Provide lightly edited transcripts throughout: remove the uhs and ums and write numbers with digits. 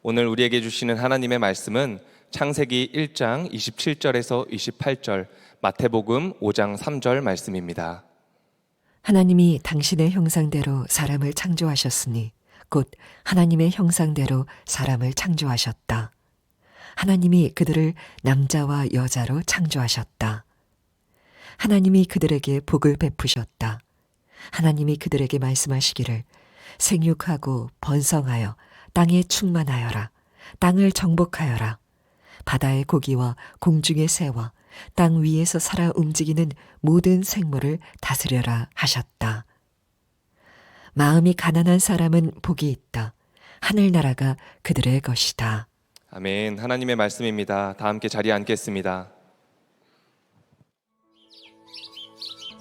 오늘 우리에게 주시는 하나님의 말씀은 창세기 1장 27절에서 28절, 마태복음 5장 3절 말씀입니다. 하나님이 당신의 형상대로 사람을 창조하셨으니 곧 하나님의 형상대로 사람을 창조하셨다. 하나님이 그들을 남자와 여자로 창조하셨다. 하나님이 그들에게 복을 베푸셨다. 하나님이 그들에게 말씀하시기를 생육하고 번성하여 땅에 충만하여라. 땅을 정복하여라. 바다의 고기와 공중의 새와 땅 위에서 살아 움직이는 모든 생물을 다스려라 하셨다. 마음이 가난한 사람은 복이 있다. 하늘나라가 그들의 것이다. 아멘. 하나님의 말씀입니다. 다 함께 자리에 앉겠습니다.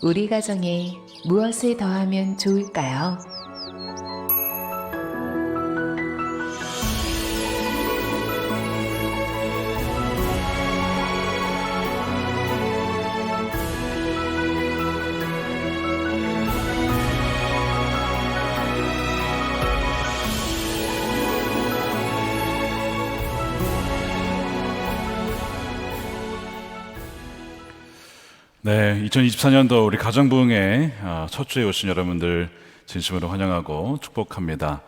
우리 가정에 무엇을 더하면 좋을까요? 네, 2024년도 우리 가정부흥회 첫 주에 오신 여러분들 진심으로 환영하고 축복합니다.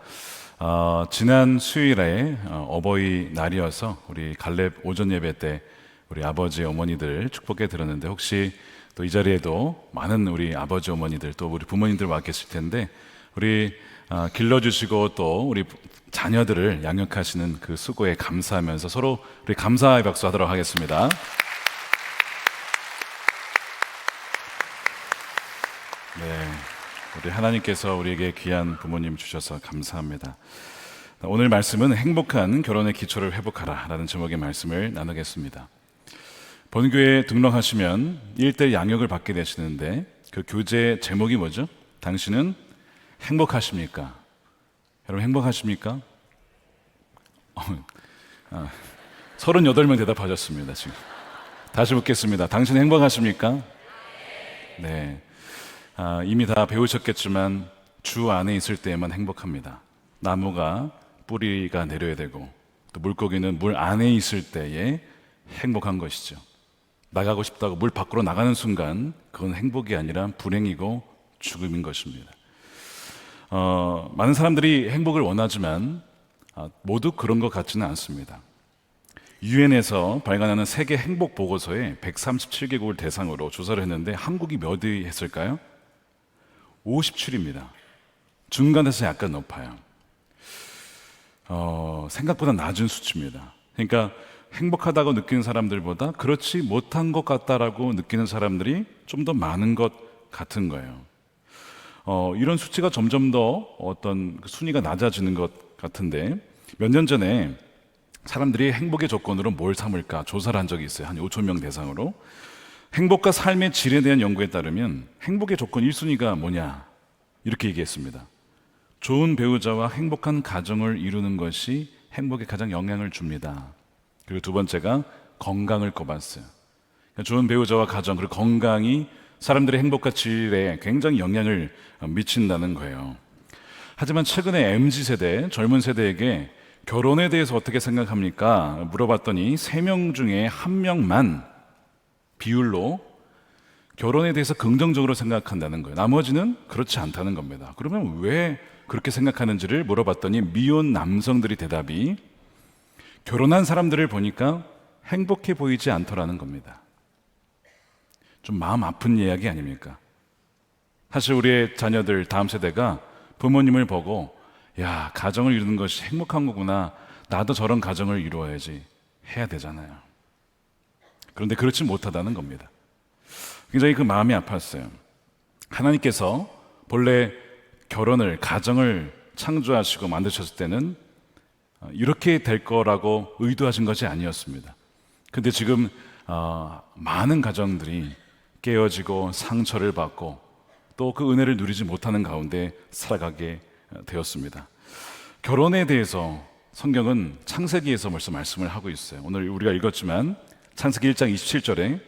지난 수요일에 어버이날이어서 우리 갈렙 오전 예배 때 우리 아버지 어머니들 축복해 드렸는데, 혹시 또 이 자리에도 많은 우리 아버지 어머니들 또 우리 부모님들 와 계실 텐데, 우리 길러주시고 또 우리 자녀들을 양육하시는 그 수고에 감사하면서 서로 우리 감사의 박수 하도록 하겠습니다. 네, 우리 하나님께서 우리에게 귀한 부모님 주셔서 감사합니다. 오늘 말씀은 행복한 결혼의 기초를 회복하라 라는 제목의 말씀을 나누겠습니다. 본교회에 등록하시면 1대1 양육을 받게 되시는데, 그 교재 제목이 뭐죠? 당신은 행복하십니까? 여러분 행복하십니까? 38명 대답하셨습니다. 지금 다시 묻겠습니다. 당신은 행복하십니까? 네. 이미 다 배우셨겠지만 주 안에 있을 때에만 행복합니다. 나무가 뿌리가 내려야 되고, 또 물고기는 물 안에 있을 때에 행복한 것이죠. 나가고 싶다고 물 밖으로 나가는 순간 그건 행복이 아니라 불행이고 죽음인 것입니다. 많은 사람들이 행복을 원하지만 모두 그런 것 같지는 않습니다. 유엔에서 발간하는 세계 행복 보고서에 137개국을 대상으로 조사를 했는데 한국이 몇 위 했을까요? 57입니다. 중간에서 약간 높아요. 생각보다 낮은 수치입니다. 그러니까 행복하다고 느끼는 사람들보다 그렇지 못한 것 같다라고 느끼는 사람들이 좀 더 많은 것 같은 거예요. 이런 수치가 점점 더 어떤 순위가 낮아지는 것 같은데, 몇 년 전에 사람들이 행복의 조건으로 뭘 삼을까 조사를 한 적이 있어요. 한 5천 명 대상으로. 행복과 삶의 질에 대한 연구에 따르면 행복의 조건 1순위가 뭐냐, 이렇게 얘기했습니다. 좋은 배우자와 행복한 가정을 이루는 것이 행복에 가장 영향을 줍니다. 그리고 두 번째가 건강을 꼽았어요. 그러니까 좋은 배우자와 가정, 그리고 건강이 사람들의 행복과 질에 굉장히 영향을 미친다는 거예요. 하지만 최근에 MZ세대, 젊은 세대에게 결혼에 대해서 어떻게 생각합니까? 물어봤더니 3명 중에 1명만 비율로 결혼에 대해서 긍정적으로 생각한다는 거예요. 나머지는 그렇지 않다는 겁니다. 그러면 왜 그렇게 생각하는지를 물어봤더니 미혼 남성들이 대답이 결혼한 사람들을 보니까 행복해 보이지 않더라는 겁니다. 좀 마음 아픈 이야기 아닙니까? 사실 우리의 자녀들, 다음 세대가 부모님을 보고 야, 가정을 이루는 것이 행복한 거구나, 나도 저런 가정을 이루어야지 해야 되잖아요. 그런데 그렇지 못하다는 겁니다. 굉장히 그 마음이 아팠어요. 하나님께서 본래 결혼을, 가정을 창조하시고 만드셨을 때는 이렇게 될 거라고 의도하신 것이 아니었습니다. 근데 지금 많은 가정들이 깨어지고 상처를 받고 또 그 은혜를 누리지 못하는 가운데 살아가게 되었습니다. 결혼에 대해서 성경은 창세기에서 벌써 말씀을 하고 있어요. 오늘 우리가 읽었지만 창세기 1장 27절에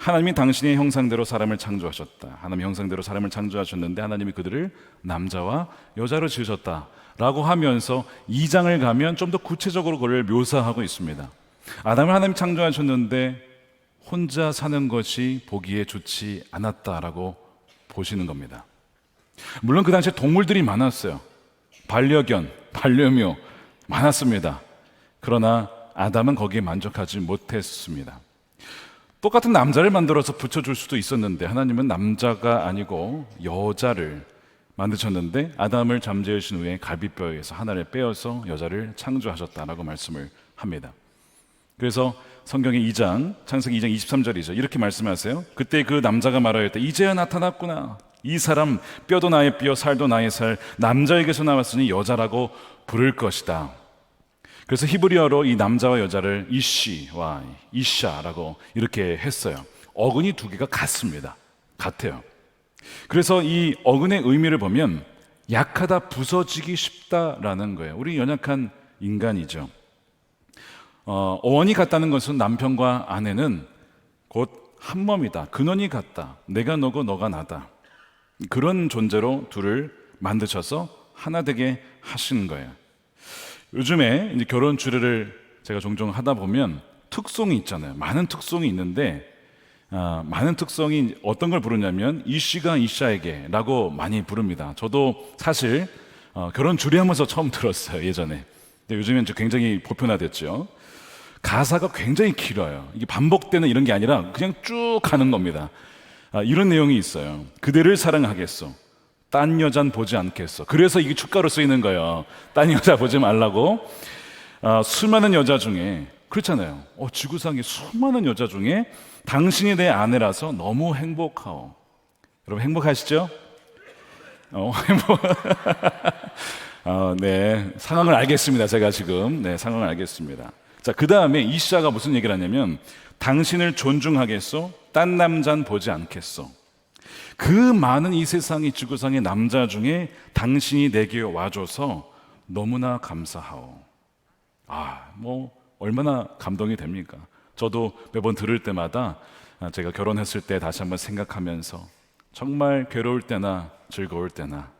하나님이 당신의 형상대로 사람을 창조하셨다. 하나님의 형상대로 사람을 창조하셨는데 하나님이 그들을 남자와 여자로 지으셨다라고 하면서 2장을 가면 좀 더 구체적으로 그걸 묘사하고 있습니다. 아담을 하나님이 창조하셨는데 혼자 사는 것이 보기에 좋지 않았다라고 보시는 겁니다. 물론 그 당시에 동물들이 많았어요. 반려견, 반려묘 많았습니다. 그러나 아담은 거기에 만족하지 못했습니다. 똑같은 남자를 만들어서 붙여줄 수도 있었는데 하나님은 남자가 아니고 여자를 만드셨는데 아담을 잠재우신 후에 갈비뼈에서 하나를 빼어서 여자를 창조하셨다라고 말씀을 합니다. 그래서 성경의 2장, 창세기 2장 23절이죠. 이렇게 말씀하세요. 그때 그 남자가 말하였다. 이제야 나타났구나. 이 사람 뼈도 나의 뼈, 살도 나의 살, 남자에게서 나왔으니 여자라고 부를 것이다. 그래서 히브리어로 이 남자와 여자를 이시와 이샤라고 이렇게 했어요. 어근이 두 개가 같습니다. 같아요. 그래서 이 어근의 의미를 보면 약하다, 부서지기 쉽다라는 거예요. 우리 연약한 인간이죠. 어원이 같다는 것은 남편과 아내는 곧 한 몸이다. 근원이 같다. 내가 너고 너가 나다. 그런 존재로 둘을 만드셔서 하나 되게 하시는 거예요. 요즘에 이제 결혼 주례를 제가 종종 하다 보면 특송이 있잖아요. 많은 특송이 있는데 많은 특성이 어떤 걸 부르냐면 이씨가 이샤에게 라고 많이 부릅니다. 저도 사실 결혼 주례하면서 처음 들었어요. 예전에. 근데 요즘엔 굉장히 보편화됐죠. 가사가 굉장히 길어요. 이게 반복되는 이런 게 아니라 그냥 쭉 가는 겁니다. 이런 내용이 있어요. 그대를 사랑하겠소. 딴 여잔 보지 않겠어. 그래서 이게 축가로 쓰이는 거예요. 딴 여자 보지 말라고. 수많은 여자 중에 그렇잖아요. 지구상에 수많은 여자 중에 당신이 내 아내라서 너무 행복하오. 여러분 행복하시죠? 행복. 네, 상황을 알겠습니다. 제가 지금 상황을 알겠습니다. 자, 그 다음에 이샤가 무슨 얘기를 하냐면 당신을 존중하겠소. 딴 남잔 보지 않겠소. 그 많은 이 세상의 지구상의 남자 중에 당신이 내게 와줘서 너무나 감사하오. 얼마나 감동이 됩니까? 저도 매번 들을 때마다 제가 결혼했을 때 다시 한번 생각하면서 정말 괴로울 때나 즐거울 때나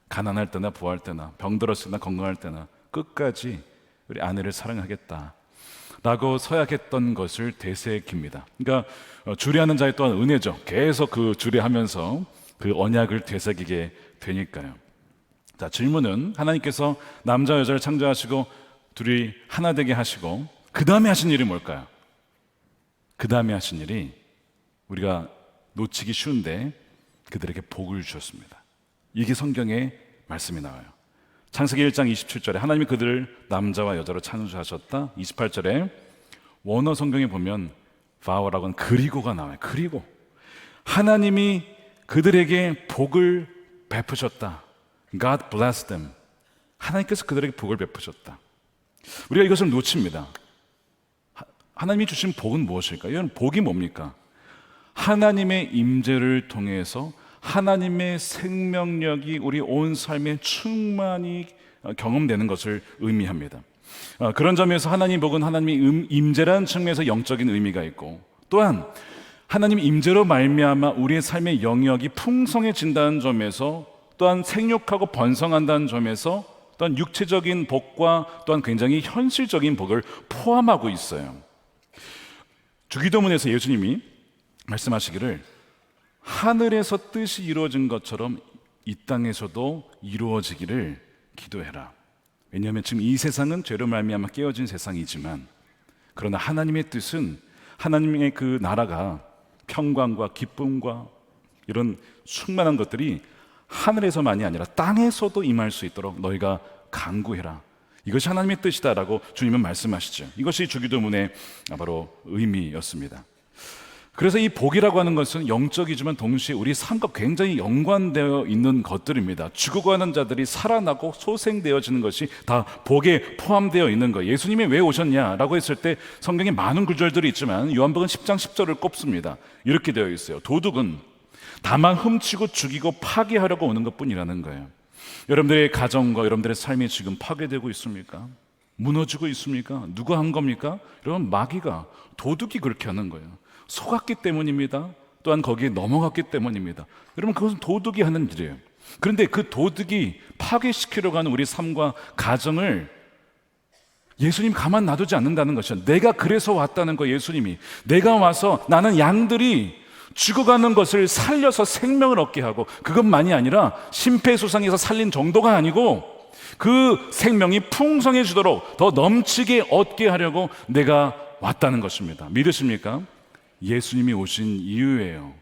가난할 때나 부할 때나 병들었을 때나 건강할 때나 끝까지 우리 아내를 사랑하겠다 라고 서약했던 것을 되새깁니다. 그러니까 주례하는 자의 또한 은혜죠. 계속 그 주례하면서 그 언약을 되새기게 되니까요. 자, 질문은 하나님께서 남자 여자를 창조하시고 둘이 하나 되게 하시고 그 다음에 하신 일이 뭘까요? 그 다음에 하신 일이 우리가 놓치기 쉬운데 그들에게 복을 주셨습니다. 이게 성경에 말씀이 나와요. 창세기 1장 27절에 하나님이 그들을 남자와 여자로 창조하셨다. 28절에 원어 성경에 보면 vow라고 하는 그리고가 나와요. 그리고 하나님이 그들에게 복을 베푸셨다. God blessed them. 하나님께서 그들에게 복을 베푸셨다. 우리가 이것을 놓칩니다. 하나님이 주신 복은 무엇일까? 이건 복이 뭡니까? 하나님의 임재를 통해서 하나님의 생명력이 우리 온 삶에 충만히 경험되는 것을 의미합니다. 그런 점에서 하나님 복은 하나님의 임재라는 측면에서 영적인 의미가 있고 또한 하나님 임재로 말미암아 우리의 삶의 영역이 풍성해진다는 점에서 또한 생육하고 번성한다는 점에서 또한 육체적인 복과 또한 굉장히 현실적인 복을 포함하고 있어요. 주기도문에서 예수님이 말씀하시기를 하늘에서 뜻이 이루어진 것처럼 이 땅에서도 이루어지기를 기도해라. 왜냐하면 지금 이 세상은 죄로 말미암아 깨어진 세상이지만 그러나 하나님의 뜻은 하나님의 그 나라가 평강과 기쁨과 이런 충만한 것들이 하늘에서만이 아니라 땅에서도 임할 수 있도록 너희가 간구해라. 이것이 하나님의 뜻이다라고 주님은 말씀하시죠. 이것이 주기도문의 바로 의미였습니다. 그래서 이 복이라고 하는 것은 영적이지만 동시에 우리 삶과 굉장히 연관되어 있는 것들입니다. 죽어가는 자들이 살아나고 소생되어지는 것이 다 복에 포함되어 있는 거예요. 예수님이 왜 오셨냐라고 했을 때 성경에 많은 구절들이 있지만 요한복음 10장 10절을 꼽습니다. 이렇게 되어 있어요. 도둑은 다만 훔치고 죽이고 파괴하려고 오는 것뿐이라는 거예요. 여러분들의 가정과 여러분들의 삶이 지금 파괴되고 있습니까? 무너지고 있습니까? 누가 한 겁니까? 여러분, 마귀가, 도둑이 그렇게 하는 거예요. 속았기 때문입니다. 또한 거기에 넘어갔기 때문입니다. 여러분, 그것은 도둑이 하는 일이에요. 그런데 그 도둑이 파괴시키려고 하는 우리 삶과 가정을 예수님 가만 놔두지 않는다는 것이죠. 내가 그래서 왔다는 거, 예수님이. 내가 와서 나는 양들이 죽어가는 것을 살려서 생명을 얻게 하고, 그것만이 아니라 심폐소생해서 살린 정도가 아니고 그 생명이 풍성해지도록 더 넘치게 얻게 하려고 내가 왔다는 것입니다. 믿으십니까? 예수님이 오신 이유예요.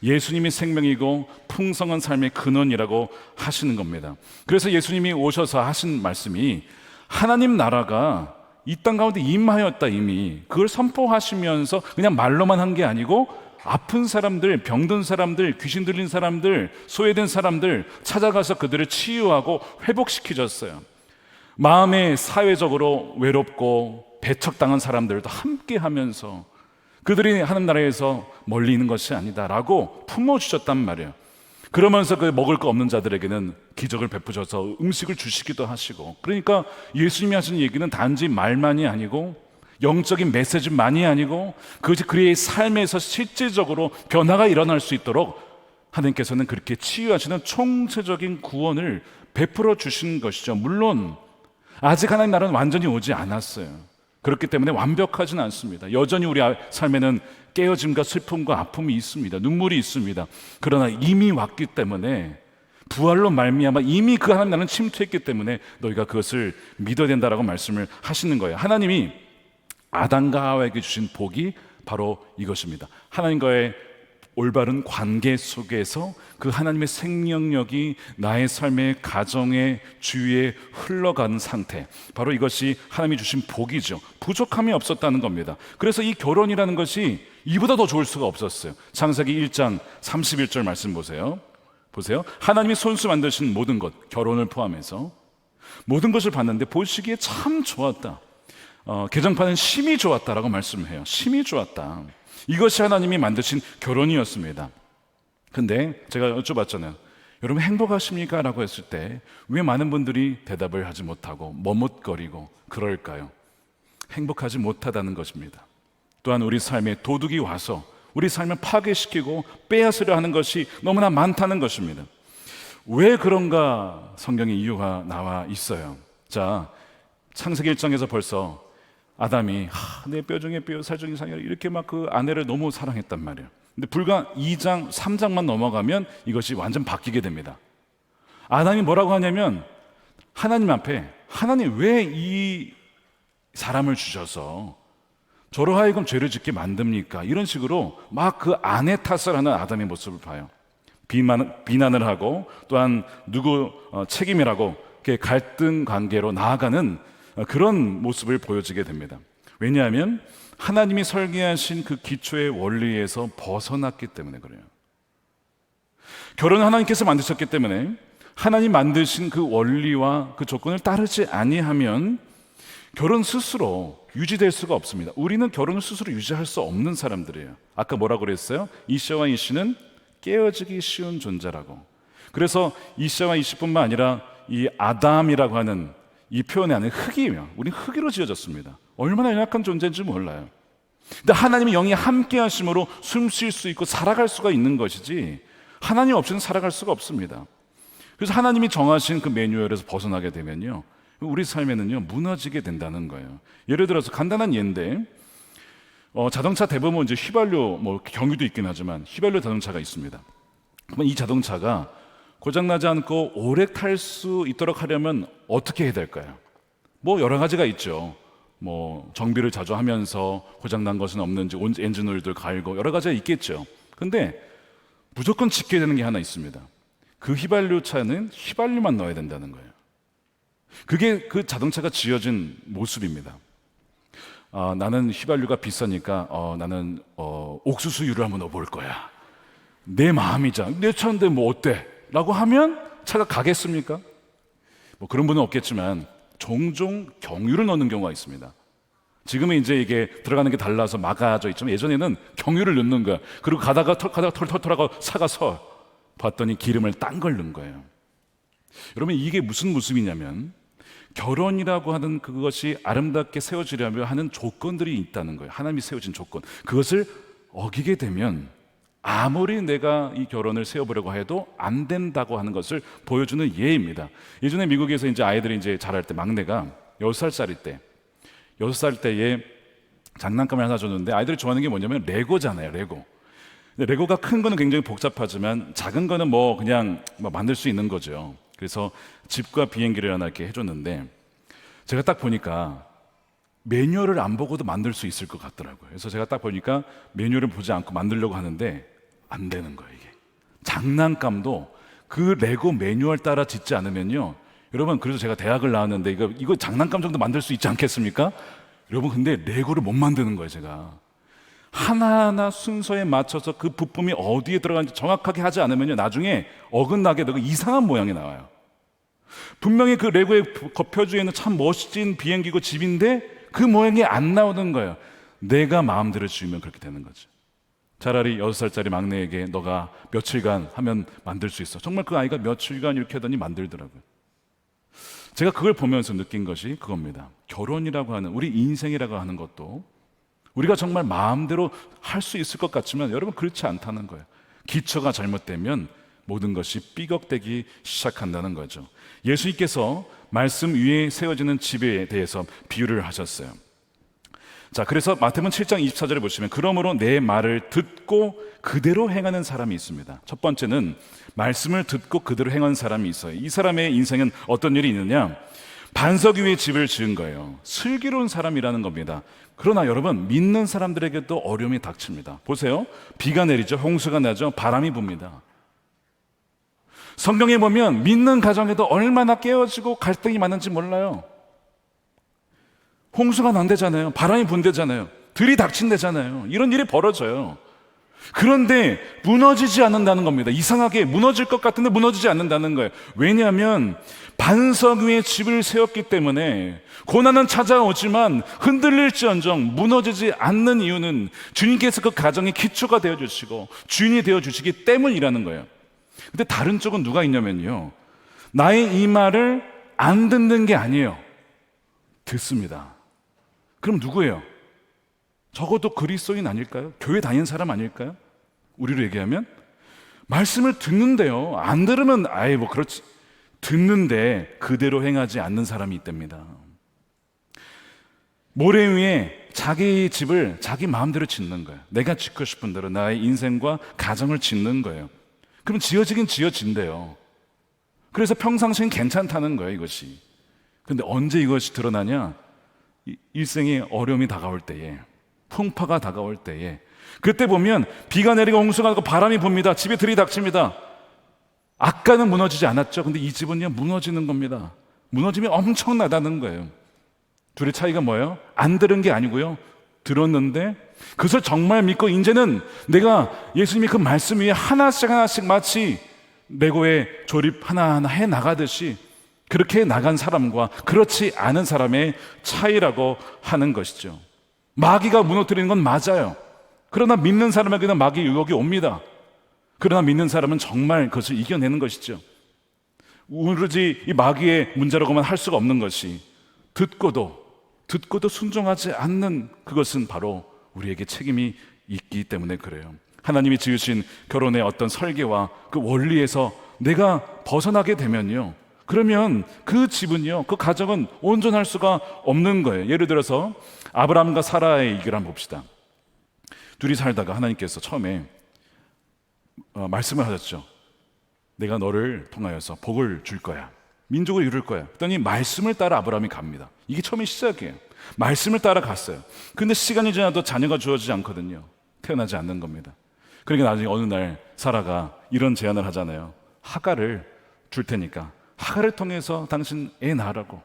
예수님이 생명이고 풍성한 삶의 근원이라고 하시는 겁니다. 그래서 예수님이 오셔서 하신 말씀이 하나님 나라가 이 땅 가운데 임하였다. 이미 그걸 선포하시면서 그냥 말로만 한 게 아니고 아픈 사람들, 병든 사람들, 귀신 들린 사람들, 소외된 사람들 찾아가서 그들을 치유하고 회복시키셨어요. 마음에 사회적으로 외롭고 배척당한 사람들도 함께 하면서 그들이 하는 나라에서 멀리 있는 것이 아니다라고 품어주셨단 말이에요. 그러면서 그 먹을 거 없는 자들에게는 기적을 베푸셔서 음식을 주시기도 하시고, 그러니까 예수님이 하시는 얘기는 단지 말만이 아니고 영적인 메시지만이 아니고 그의 삶에서 실질적으로 변화가 일어날 수 있도록 하나님께서는 그렇게 치유하시는 총체적인 구원을 베풀어 주신 것이죠. 물론 아직 하나님 나라는 완전히 오지 않았어요. 그렇기 때문에 완벽하진 않습니다. 여전히 우리 삶에는 깨어짐과 슬픔과 아픔이 있습니다. 눈물이 있습니다. 그러나 이미 왔기 때문에, 부활로 말미암아 이미 그 하나님 나라는 침투했기 때문에 너희가 그것을 믿어야 된다라고 말씀을 하시는 거예요. 하나님이 아담과 하와에게 주신 복이 바로 이것입니다. 하나님과의 올바른 관계 속에서 그 하나님의 생명력이 나의 삶의 가정의 주위에 흘러가는 상태, 바로 이것이 하나님이 주신 복이죠. 부족함이 없었다는 겁니다. 그래서 이 결혼이라는 것이 이보다 더 좋을 수가 없었어요. 창세기 1장 31절 말씀 보세요. 하나님이 손수 만드신 모든 것, 결혼을 포함해서 모든 것을 봤는데 보시기에 참 좋았다. 개정판은 심히 좋았다라고 말씀해요. 심히 좋았다. 이것이 하나님이 만드신 결혼이었습니다. 근데 제가 여쭤봤잖아요. 여러분 행복하십니까? 라고 했을 때 왜 많은 분들이 대답을 하지 못하고 머뭇거리고 그럴까요? 행복하지 못하다는 것입니다. 또한 우리 삶에 도둑이 와서 우리 삶을 파괴시키고 빼앗으려 하는 것이 너무나 많다는 것입니다. 왜 그런가 성경에 이유가 나와 있어요. 자, 창세기 1장에서 벌써 아담이 내 뼈 중에 뼈, 살 중에 살이라 이렇게 막 그 아내를 너무 사랑했단 말이에요. 근데 불과 2장, 3장만 넘어가면 이것이 완전 바뀌게 됩니다. 아담이 뭐라고 하냐면 하나님 앞에, 하나님 왜 이 사람을 주셔서 저로 하여금 죄를 짓게 만듭니까? 이런 식으로 막 그 아내 탓을 하는 아담의 모습을 봐요. 비난을 하고 또한 누구 책임이라고 이렇게 갈등 관계로 나아가는 그런 모습을 보여지게 됩니다. 왜냐하면 하나님이 설계하신 그 기초의 원리에서 벗어났기 때문에 그래요. 결혼은 하나님께서 만드셨기 때문에 하나님 만드신 그 원리와 그 조건을 따르지 아니하면 결혼 스스로 유지될 수가 없습니다. 우리는 결혼을 스스로 유지할 수 없는 사람들이에요. 아까 뭐라고 그랬어요? 이씨와 이씨는 깨어지기 쉬운 존재라고. 그래서 이씨와 이씨뿐만 아니라 이 아담이라고 하는 이 표현의 안에 흙이며, 우리 흙으로 지어졌습니다. 얼마나 연약한 존재인지 몰라요. 근데 하나님의 영이 함께 하심으로 숨 쉴 수 있고 살아갈 수가 있는 것이지 하나님 없이는 살아갈 수가 없습니다. 그래서 하나님이 정하신 그 매뉴얼에서 벗어나게 되면요, 우리 삶에는요 무너지게 된다는 거예요. 예를 들어서 간단한 예인데 자동차 대부분 이제 휘발유, 뭐 경유도 있긴 하지만 휘발유 자동차가 있습니다. 그러면 이 자동차가 고장나지 않고 오래 탈 수 있도록 하려면 어떻게 해야 될까요? 뭐 여러 가지가 있죠. 뭐 정비를 자주 하면서 고장난 것은 없는지 엔진 오일들 갈고 여러 가지가 있겠죠. 근데 무조건 지켜야 되는 게 하나 있습니다. 그 휘발유 차는 휘발유만 넣어야 된다는 거예요. 그게 그 자동차가 지어진 모습입니다. 나는 휘발유가 비싸니까 나는 옥수수유를 한번 넣어볼 거야. 내 마음이자 내 차인데 뭐 어때? 라고 하면 차가 가겠습니까? 뭐 그런 분은 없겠지만 종종 경유를 넣는 경우가 있습니다. 지금은 이제 이게 들어가는 게 달라서 막아져 있지만 예전에는 경유를 넣는 거야. 그리고 가다가 털털털하고 사가서 봤더니 기름을 딴 걸 넣은 거예요. 여러분 이게 무슨 모습이냐면 결혼이라고 하는 그것이 아름답게 세워지려면 하는 조건들이 있다는 거예요. 하나님이 세워진 조건. 그것을 어기게 되면 아무리 내가 이 결혼을 세워보려고 해도 안 된다고 하는 것을 보여주는 예입니다. 예전에 미국에서 이제 아이들이 이제 자랄 때 막내가 6살 때에 장난감을 하나 줬는데 아이들이 좋아하는 게 뭐냐면 레고잖아요, 레고. 근데 레고가 큰 거는 굉장히 복잡하지만 작은 거는 뭐 그냥 만들 수 있는 거죠. 그래서 집과 비행기를 하나 이렇게 해줬는데 제가 딱 보니까 매뉴얼을 안 보고도 만들 수 있을 것 같더라고요. 그래서 제가 딱 보니까 매뉴얼을 보지 않고 만들려고 하는데 안 되는 거예요, 이게. 장난감도 그 레고 매뉴얼 따라 짓지 않으면요. 여러분, 그래서 제가 대학을 나왔는데 이거 장난감 정도 만들 수 있지 않겠습니까? 여러분, 근데 레고를 못 만드는 거예요, 제가. 하나하나 순서에 맞춰서 그 부품이 어디에 들어가는지 정확하게 하지 않으면요, 나중에 어긋나게 되고 이상한 모양이 나와요. 분명히 그 레고의 겉표주에 있는 참 멋진 비행기고 집인데 그 모양이 안 나오는 거예요. 내가 마음대로 지으면 그렇게 되는 거죠. 차라리 6살짜리 막내에게 너가 며칠간 하면 만들 수 있어. 정말 그 아이가 며칠간 이렇게 하더니 만들더라고요. 제가 그걸 보면서 느낀 것이 그겁니다. 결혼이라고 하는, 우리 인생이라고 하는 것도 우리가 정말 마음대로 할 수 있을 것 같지만 여러분, 그렇지 않다는 거예요. 기초가 잘못되면 모든 것이 삐걱대기 시작한다는 거죠. 예수님께서 말씀 위에 세워지는 집에 대해서 비유를 하셨어요. 자, 그래서 마태복음 7장 24절에 보시면 그러므로 내 말을 듣고 그대로 행하는 사람이 있습니다. 첫 번째는 말씀을 듣고 그대로 행하는 사람이 있어요. 이 사람의 인생은 어떤 일이 있느냐? 반석 위에 집을 지은 거예요. 슬기로운 사람이라는 겁니다. 그러나 여러분, 믿는 사람들에게도 어려움이 닥칩니다. 보세요. 비가 내리죠. 홍수가 나죠. 바람이 붑니다. 성경에 보면 믿는 가정에도 얼마나 깨어지고 갈등이 많은지 몰라요. 홍수가 난대잖아요. 바람이 분대잖아요. 들이닥친대잖아요. 이런 일이 벌어져요. 그런데 무너지지 않는다는 겁니다. 이상하게 무너질 것 같은데 무너지지 않는다는 거예요. 왜냐하면 반석 위에 집을 세웠기 때문에 고난은 찾아오지만 흔들릴지언정 무너지지 않는 이유는 주님께서 그 가정의 기초가 되어주시고 주인이 되어주시기 때문이라는 거예요. 근데 다른 쪽은 누가 있냐면요, 나의 이 말을 안 듣는 게 아니에요. 듣습니다. 그럼 누구예요? 적어도 그리스도인 아닐까요? 교회 다니는 사람 아닐까요? 우리로 얘기하면 말씀을 듣는데요, 안 들으면 아예 뭐 그렇지, 듣는데 그대로 행하지 않는 사람이 있답니다. 모래 위에 자기 집을 자기 마음대로 짓는 거예요. 내가 짓고 싶은 대로 나의 인생과 가정을 짓는 거예요. 그럼 지어지긴 지어진대요. 그래서 평상시엔 괜찮다는 거예요, 이것이. 근데 언제 이것이 드러나냐? 일생의 어려움이 다가올 때에, 풍파가 다가올 때에, 그때 보면 비가 내리고 홍수가 나고 바람이 붑니다. 집에 들이닥칩니다. 아까는 무너지지 않았죠. 근데 이 집은요, 무너지는 겁니다. 무너지면 엄청나다는 거예요. 둘의 차이가 뭐예요? 안 들은 게 아니고요, 들었는데 그것을 정말 믿고 이제는 내가 예수님이 그 말씀 위에 하나씩 하나씩 마치 레고의 조립 하나하나 해 나가듯이 그렇게 나간 사람과 그렇지 않은 사람의 차이라고 하는 것이죠. 마귀가 무너뜨리는 건 맞아요. 그러나 믿는 사람에게는 마귀 유혹이 옵니다. 그러나 믿는 사람은 정말 그것을 이겨내는 것이죠. 오로지 이 마귀의 문제라고만 할 수가 없는 것이 듣고도 순종하지 않는 그것은 바로 우리에게 책임이 있기 때문에 그래요. 하나님이 지으신 결혼의 어떤 설계와 그 원리에서 내가 벗어나게 되면요, 그러면 그 집은요, 그 가정은 온전할 수가 없는 거예요. 예를 들어서 아브라함과 사라의 얘기를 한번 봅시다. 둘이 살다가 하나님께서 처음에 말씀을 하셨죠. 내가 너를 통하여서 복을 줄 거야. 민족을 이룰 거야. 그랬더니 말씀을 따라 아브라함이 갑니다. 이게 처음에 시작이에요. 말씀을 따라 갔어요. 근데 시간이 지나도 자녀가 주어지지 않거든요. 태어나지 않는 겁니다. 그러니까 나중에 어느 날 사라가 이런 제안을 하잖아요. 하갈을 줄 테니까 하갈을 통해서 당신 애 낳으라고,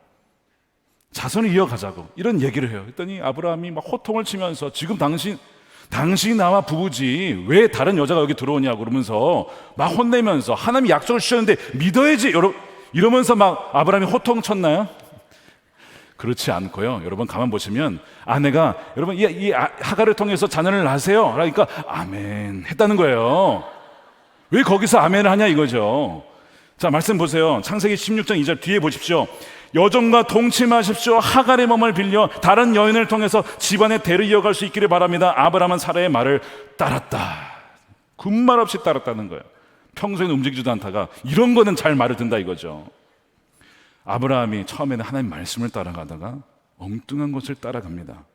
자손을 이어가자고, 이런 얘기를 해요. 그랬더니 아브라함이 막 호통을 치면서 지금 당신이 나와 부부지 왜 다른 여자가 여기 들어오냐고 그러면서 막 혼내면서 하나님이 약속을 주셨는데 믿어야지 이러면서 막 아브라함이 호통 쳤나요? 그렇지 않고요. 여러분 가만 보시면 아내가 여러분 이 하갈을 통해서 자녀를 낳으세요. 그러니까 아멘 했다는 거예요. 왜 거기서 아멘을 하냐 이거죠. 자, 말씀 보세요. 창세기 16장 2절 뒤에 보십시오. 여종과 동침하십시오. 하갈의 몸을 빌려 다른 여인을 통해서 집안의 대를 이어갈 수 있기를 바랍니다. 아브라함은 사라의 말을 따랐다. 군말 없이 따랐다는 거예요. 평소에는 움직이지도 않다가 이런 거는 잘 말을 듣는다 이거죠. 아브라함이 처음에는 하나님 말씀을 따라가다가 엉뚱한 것을 따라갑니다.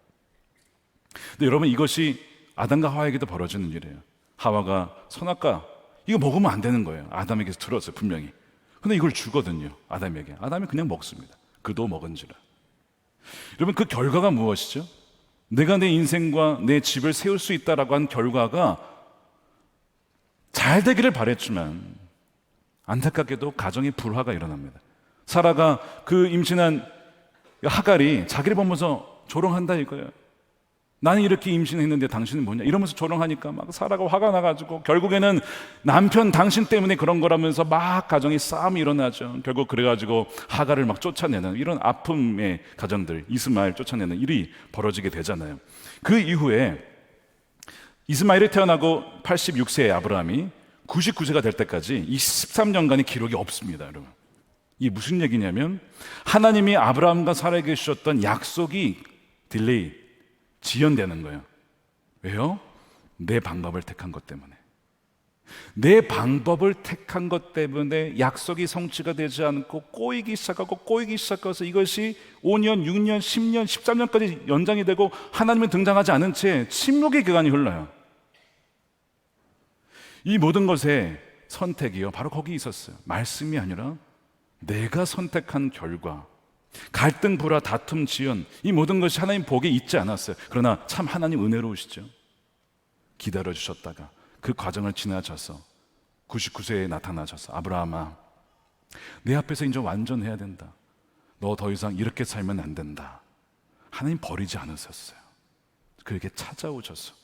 근데 여러분, 이것이 아담과 하와에게도 벌어지는 일이에요. 하와가 선악과 이거 먹으면 안 되는 거예요. 아담에게서 들었어요, 분명히. 근데 이걸 주거든요, 아담에게. 아담이 그냥 먹습니다. 그도 먹은지라. 여러분, 그 결과가 무엇이죠? 내가 내 인생과 내 집을 세울 수 있다라고 한 결과가 잘 되기를 바랬지만 안타깝게도 가정의 불화가 일어납니다. 사라가 그 임신한 하갈이 자기를 보면서 조롱한다 이거예요. 나는 이렇게 임신했는데 당신은 뭐냐 이러면서 조롱하니까 막 사라가 화가 나가지고 결국에는 남편 당신 때문에 그런 거라면서 막 가정이 싸움이 일어나죠. 결국 그래가지고 하갈을 막 쫓아내는 이런 아픔의 가정들, 이스마엘 쫓아내는 일이 벌어지게 되잖아요. 그 이후에 이스마엘이 태어나고 86세의 아브라함이 99세가 될 때까지 이 13년간의 기록이 없습니다, 여러분. 이게 무슨 얘기냐면 하나님이 아브라함과 사라에게 주셨던 약속이 딜레이, 지연되는 거예요. 왜요? 내 방법을 택한 것 때문에. 내 방법을 택한 것 때문에 약속이 성취가 되지 않고 꼬이기 시작해서 이것이 5년, 6년, 10년, 13년까지 연장이 되고 하나님은 등장하지 않은 채 침묵의 기간이 흘러요. 이 모든 것의 선택이요, 바로 거기 있었어요. 말씀이 아니라 내가 선택한 결과, 갈등, 불화, 다툼, 지연, 이 모든 것이 하나님 복에 있지 않았어요. 그러나 참 하나님 은혜로우시죠. 기다려주셨다가 그 과정을 지나쳐서 99세에 나타나셔서 아브라함아, 내 앞에서 이제 완전해야 된다. 너 더 이상 이렇게 살면 안 된다. 하나님 버리지 않으셨어요. 그에게 찾아오셔서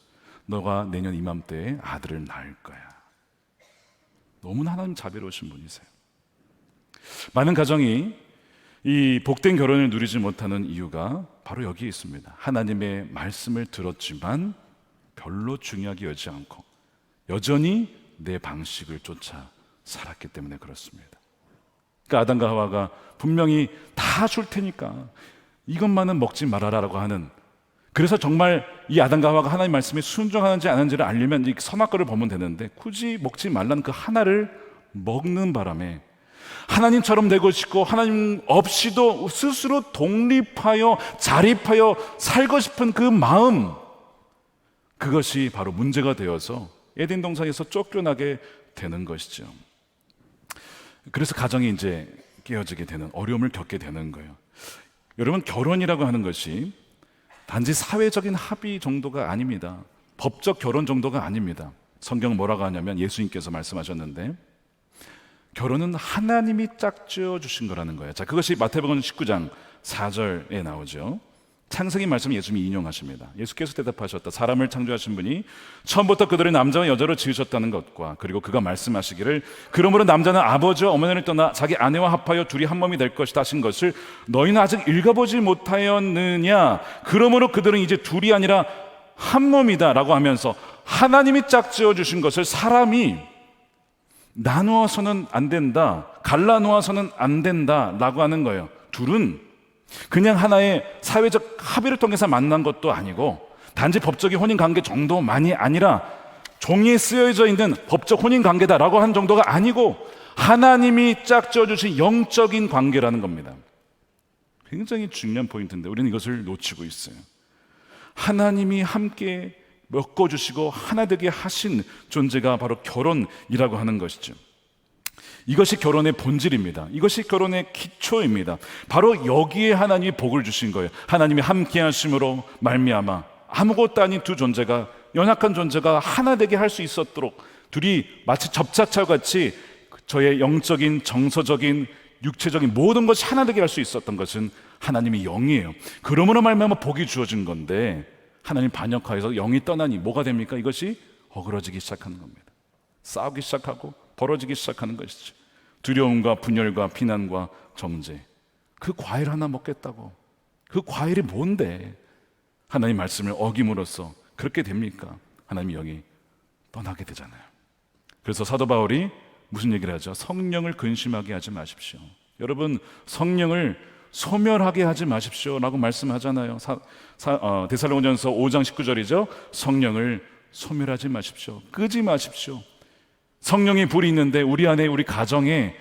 너가 내년 이맘때에 아들을 낳을 거야. 너무나 하나님 자비로우신 분이세요. 많은 가정이 이 복된 결혼을 누리지 못하는 이유가 바로 여기에 있습니다. 하나님의 말씀을 들었지만 별로 중요하게 여기지 않고 여전히 내 방식을 쫓아 살았기 때문에 그렇습니다. 그러니까 아담과 하와가 분명히 다 줄 테니까 이것만은 먹지 말아라라고 하는, 그래서 정말 이 아담과 하와가 하나님 말씀에 순종하는지 안 하는지를 알려면 이 선악과를 보면 되는데 굳이 먹지 말라는 그 하나를 먹는 바람에 하나님처럼 되고 싶고 하나님 없이도 스스로 독립하여 자립하여 살고 싶은 그 마음, 그것이 바로 문제가 되어서 에덴 동산에서 쫓겨나게 되는 것이죠. 그래서 가정이 이제 깨어지게 되는, 어려움을 겪게 되는 거예요. 여러분, 결혼이라고 하는 것이 단지 사회적인 합의 정도가 아닙니다. 법적 결혼 정도가 아닙니다. 성경 뭐라고 하냐면 예수님께서 말씀하셨는데 결혼은 하나님이 짝지어 주신 거라는 거예요. 자, 그것이 마태복음 19장 4절에 나오죠. 창세기 말씀 예수님이 인용하십니다. 예수께서 대답하셨다. 사람을 창조하신 분이 처음부터 그들을 남자와 여자로 지으셨다는 것과 그리고 그가 말씀하시기를 그러므로 남자는 아버지와 어머니를 떠나 자기 아내와 합하여 둘이 한 몸이 될 것이다 하신 것을 너희는 아직 읽어보지 못하였느냐. 그러므로 그들은 이제 둘이 아니라 한 몸이다 라고 하면서 하나님이 짝지어 주신 것을 사람이 나누어서는 안 된다, 갈라놓아서는 안 된다 라고 하는 거예요. 둘은 그냥 하나의 사회적 합의를 통해서 만난 것도 아니고 단지 법적인 혼인관계 정도만이 아니라 종이에 쓰여져 있는 법적 혼인관계다라고 한 정도가 아니고 하나님이 짝지어 주신 영적인 관계라는 겁니다. 굉장히 중요한 포인트인데 우리는 이것을 놓치고 있어요. 하나님이 함께 엮어주시고 하나 되게 하신 존재가 바로 결혼이라고 하는 것이죠. 이것이 결혼의 본질입니다. 이것이 결혼의 기초입니다. 바로 여기에 하나님이 복을 주신 거예요. 하나님이 함께 하심으로 말미암아 아무것도 아닌 두 존재가, 연약한 존재가 하나 되게 할 수 있었도록 둘이 마치 접착처같이 저의 영적인, 정서적인, 육체적인 모든 것이 하나 되게 할 수 있었던 것은 하나님이 영이에요. 그러므로 말미암아 복이 주어진 건데 하나님 반역하여서 영이 떠나니 뭐가 됩니까? 이것이 어그러지기 시작하는 겁니다. 싸우기 시작하고 벌어지기 시작하는 것이죠. 두려움과 분열과 비난과 정죄. 그 과일 하나 먹겠다고. 그 과일이 뭔데 하나님 말씀을 어김으로써 그렇게 됩니까? 하나님이 영이 떠나게 되잖아요. 그래서 사도 바울이 무슨 얘기를 하죠? 성령을 근심하게 하지 마십시오. 여러분, 성령을 소멸하게 하지 마십시오 라고 말씀하잖아요. 데살로니가전서 5장 19절이죠. 성령을 소멸하지 마십시오. 끄지 마십시오. 성령의 불이 있는데 우리 안에, 우리 가정에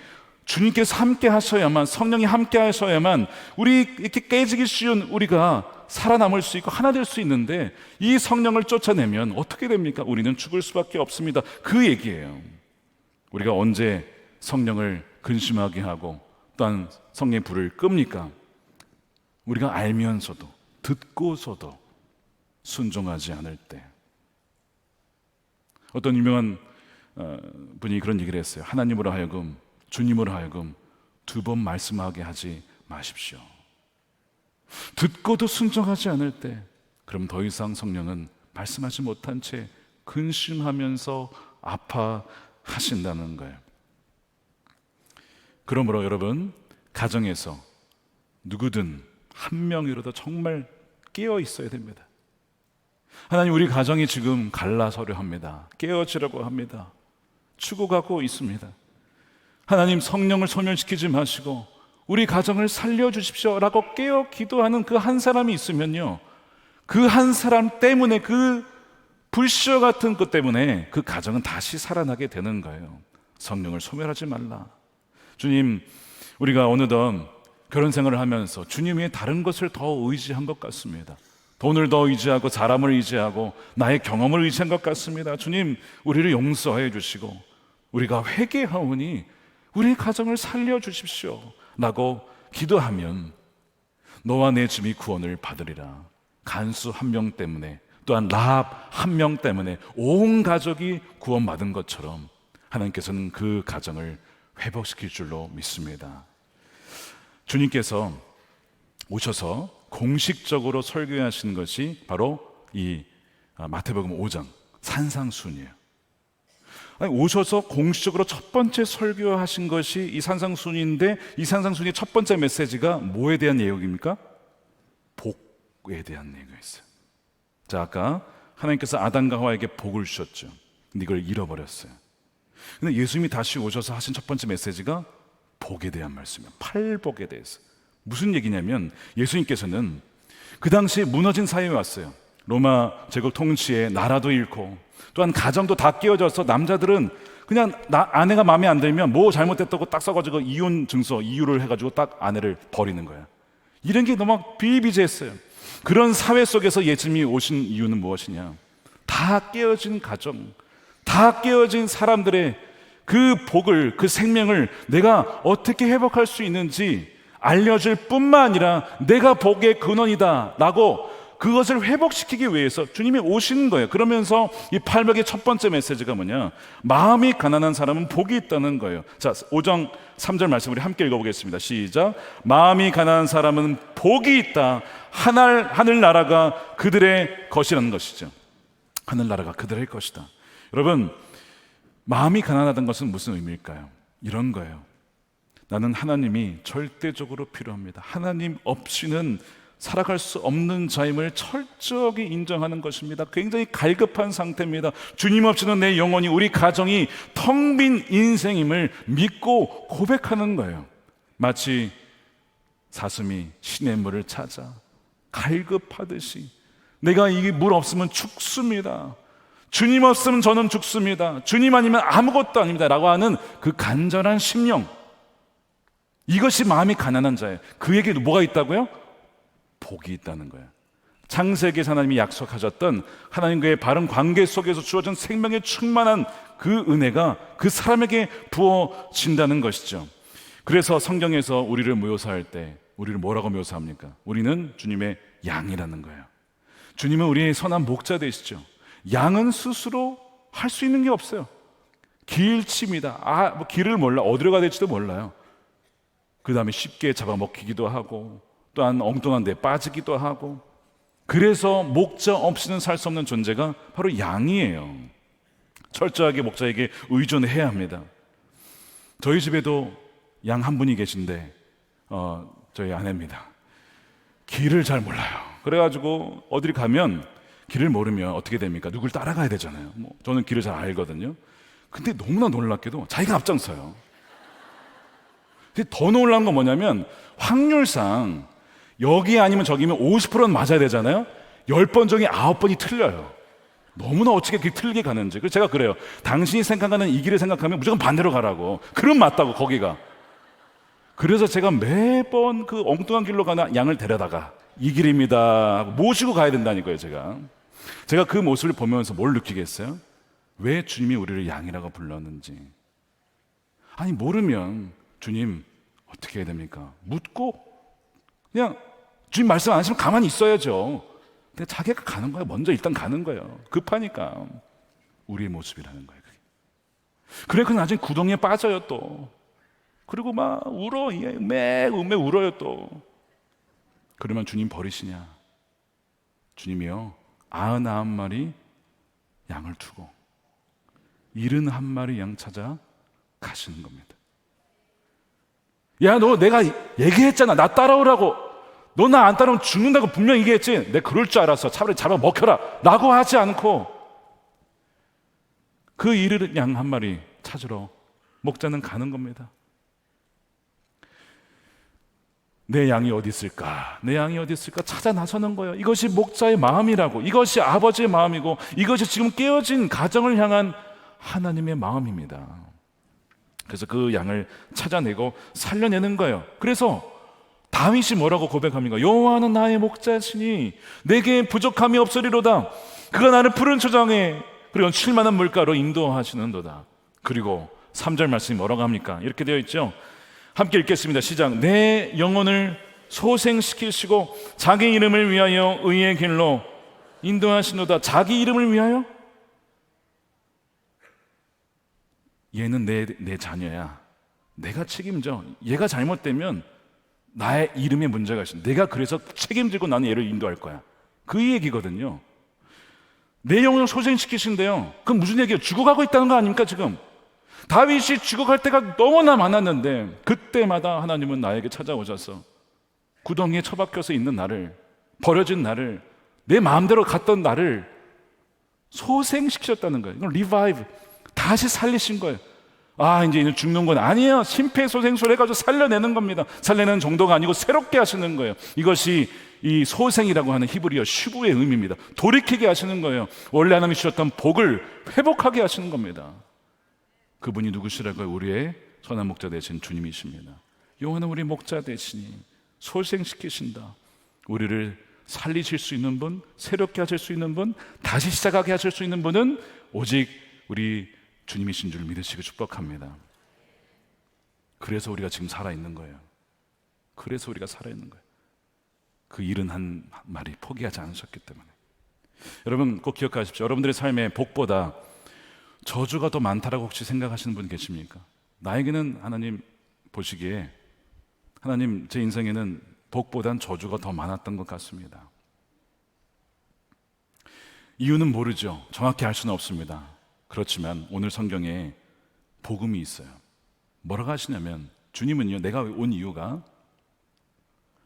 주님께서 함께 하셔야만, 성령이 함께 하셔야만 우리 이렇게 깨지기 쉬운 우리가 살아남을 수 있고 하나 될 수 있는데, 이 성령을 쫓아내면 어떻게 됩니까? 우리는 죽을 수밖에 없습니다. 그 얘기예요. 우리가 언제 성령을 근심하게 하고 또한 성령의 불을 끕니까? 우리가 알면서도, 듣고서도 순종하지 않을 때. 어떤 유명한 분이 그런 얘기를 했어요. 하나님으로 하여금, 주님으로 하여금 2번 말씀하게 하지 마십시오. 듣고도 순종하지 않을 때, 그럼 더 이상 성령은 말씀하지 못한 채 근심하면서 아파하신다는 거예요. 그러므로 여러분, 가정에서 누구든 한 명이라도 정말 깨어 있어야 됩니다. 하나님, 우리 가정이 지금 갈라서려 합니다. 깨어지려고 합니다. 죽어가고 있습니다. 하나님, 성령을 소멸시키지 마시고 우리 가정을 살려주십시오 라고 깨어 기도하는 그 한 사람이 있으면요, 그 한 사람 때문에, 그 불씨와 같은 것 때문에 그 가정은 다시 살아나게 되는 거예요. 성령을 소멸하지 말라. 주님, 우리가 어느덧 결혼 생활을 하면서 주님 외에 다른 것을 더 의지한 것 같습니다. 돈을 더 의지하고 사람을 의지하고 나의 경험을 의지한 것 같습니다. 주님, 우리를 용서해 주시고 우리가 회개하오니 우리 가정을 살려주십시오 라고 기도하면 너와 내 집이 구원을 받으리라. 간수 한 명 때문에, 또한 라합 한 명 때문에 온 가족이 구원받은 것처럼 하나님께서는 그 가정을 회복시킬 줄로 믿습니다. 주님께서 오셔서 공식적으로 설교하신 것이 바로 이 마태복음 5장 산상순이에요. 오셔서 공식적으로 첫 번째 설교하신 것이 이 산상순인데, 이 산상순의 첫 번째 메시지가 뭐에 대한 내용입니까? 복에 대한 내용이었어요. 자, 아까 하나님께서 아담과 하와에게 복을 주셨죠. 근데 이걸 잃어버렸어요. 근데 예수님이 다시 오셔서 하신 첫 번째 메시지가 복에 대한 말씀이에요. 팔복에 대해서. 무슨 얘기냐면, 예수님께서는 그 당시에 무너진 사회에 왔어요. 로마 제국 통치에 나라도 잃고 또한 가정도 다 깨어져서 남자들은 그냥 아내가 마음에 안 들면 뭐 잘못됐다고 딱 써가지고 이혼 증서, 이유를 해가지고 딱 아내를 버리는 거야. 이런 게 너무 비일비재했어요. 그런 사회 속에서 예수님이 오신 이유는 무엇이냐? 다 깨어진 가정, 다 깨어진 사람들의 그 복을, 그 생명을 내가 어떻게 회복할 수 있는지 알려줄 뿐만 아니라 내가 복의 근원이다 라고 그것을 회복시키기 위해서 주님이 오신 거예요. 그러면서 이 팔복의 첫 번째 메시지가 뭐냐? 마음이 가난한 사람은 복이 있다는 거예요. 자, 5장 3절 말씀 우리 함께 읽어보겠습니다. 시작. 마음이 가난한 사람은 복이 있다. 하늘나라가 그들의 것이라는 것이죠. 하늘나라가 그들의 것이다. 여러분, 마음이 가난하다는 것은 무슨 의미일까요? 이런 거예요. 나는 하나님이 절대적으로 필요합니다. 하나님 없이는 살아갈 수 없는 자임을 철저하게 인정하는 것입니다. 굉장히 갈급한 상태입니다. 주님 없이는 내 영혼이, 우리 가정이 텅 빈 인생임을 믿고 고백하는 거예요. 마치 사슴이 시냇물을 찾아 갈급하듯이 내가 이 물 없으면 죽습니다. 주님 없으면 저는 죽습니다. 주님 아니면 아무것도 아닙니다 라고 하는 그 간절한 심령, 이것이 마음이 가난한 자예요. 그에게 뭐가 있다고요? 복이 있다는 거예요. 창세기에서 하나님이 약속하셨던 하나님과의 바른 관계 속에서 주어진 생명에 충만한 그 은혜가 그 사람에게 부어진다는 것이죠. 그래서 성경에서 우리를 묘사할 때 우리를 뭐라고 묘사합니까? 우리는 주님의 양이라는 거예요. 주님은 우리의 선한 목자 되시죠. 양은 스스로 할 수 있는 게 없어요. 길칩니다. 길을 몰라, 어디로 가야 될지도 몰라요. 그 다음에 쉽게 잡아먹히기도 하고 또한 엉뚱한 데 빠지기도 하고, 그래서 목자 없이는 살 수 없는 존재가 바로 양이에요. 철저하게 목자에게 의존해야 합니다. 저희 집에도 양 한 분이 계신데 저희 아내입니다. 길을 잘 몰라요. 그래가지고 어디를 가면 길을 모르면 어떻게 됩니까? 누굴 따라가야 되잖아요. 저는 길을 잘 알거든요. 근데 너무나 놀랍게도 자기가 앞장서요. 근데 더 놀라운 건 뭐냐면 확률상 여기 아니면 저기면 50%는 맞아야 되잖아요. 10번 중에 9번이 틀려요. 너무나 어떻게 그렇게 틀리게 가는지. 그래서 제가 그래요. 당신이 생각하는 이 길을 생각하면 무조건 반대로 가라고. 그럼 맞다고 거기가. 그래서 제가 매번 그 엉뚱한 길로 가는 양을 데려다가 이 길입니다 하고 모시고 가야 된다니까요. 제가 그 모습을 보면서 뭘 느끼겠어요? 왜 주님이 우리를 양이라고 불렀는지. 아니 모르면 주님 어떻게 해야 됩니까? 묻고 그냥 주님 말씀 안 하시면 가만히 있어야죠. 근데 자기가 가는 거예요. 먼저 일단 가는 거예요. 급하니까. 우리의 모습이라는 거예요. 그래 그 나중에 구덩이에 빠져요 또. 그리고 막 울어. 매 울어요 또. 그러면 주님 버리시냐? 주님이요 99마리 양을 두고 71마리 양 찾아 가시는 겁니다. 야, 너 내가 얘기했잖아. 나 따라오라고. 너 나 안 따라오면 죽는다고 분명히 얘기했지. 내가 그럴 줄 알았어. 차라리 잡아 먹혀라 라고 하지 않고 그 잃은 양 한 마리 찾으러 목자는 가는 겁니다. 내 양이 어디 있을까? 내 양이 어디 있을까? 찾아 나서는 거예요. 이것이 목자의 마음이라고. 이것이 아버지의 마음이고 이것이 지금 깨어진 가정을 향한 하나님의 마음입니다. 그래서 그 양을 찾아내고 살려내는 거예요. 그래서 다윗이 뭐라고 고백합니까? 여호와는 나의 목자시니 내게 부족함이 없으리로다. 그가 나를 푸른 초장에 그리고 쉴만한 물가로 인도하시는도다. 그리고 3절 말씀이 뭐라고 합니까? 이렇게 되어 있죠. 함께 읽겠습니다. 시작. 내 영혼을 소생시키시고 자기 이름을 위하여 의의 길로 인도하시노다. 자기 이름을 위하여? 얘는 내 자녀야. 내가 책임져. 얘가 잘못되면 나의 이름에 문제가 있어. 내가 그래서 책임지고 나는 얘를 인도할 거야. 그 얘기거든요. 내 영혼을 소생시키신대요. 그럼 무슨 얘기예요? 죽어가고 있다는 거 아닙니까 지금? 다윗이 죽어갈 때가 너무나 많았는데 그때마다 하나님은 나에게 찾아오셔서 구덩이에 처박혀서 있는 나를, 버려진 나를, 내 마음대로 갔던 나를 소생시키셨다는 거예요. 이건 리바이브, 다시 살리신 거예요. 아, 이제 죽는 건 아니에요. 심폐소생술 해가지고 살려내는 겁니다. 살려내는 정도가 아니고 새롭게 하시는 거예요. 이것이 이 소생이라고 하는 히브리어 슈브의 의미입니다. 돌이키게 하시는 거예요. 원래 하나님이 주셨던 복을 회복하게 하시는 겁니다. 그분이 누구시라고요? 우리의 선한 목자 되신 주님이십니다. 여호와는 우리 목자 되시니 소생시키신다. 우리를 살리실 수 있는 분, 새롭게 하실 수 있는 분, 다시 시작하게 하실 수 있는 분은 오직 우리 주님이신 줄 믿으시고 축복합니다. 그래서 우리가 지금 살아있는 거예요. 그래서 우리가 살아있는 거예요. 그 일은 한 마리 포기하지 않으셨기 때문에. 여러분 꼭 기억하십시오. 여러분들의 삶에 복보다 저주가 더 많다라고 혹시 생각하시는 분 계십니까? 나에게는 하나님 보시기에 하나님 제 인생에는 복보단 저주가 더 많았던 것 같습니다. 이유는 모르죠. 정확히 알 수는 없습니다. 그렇지만 오늘 성경에 복음이 있어요. 뭐라고 하시냐면 주님은요, 내가 온 이유가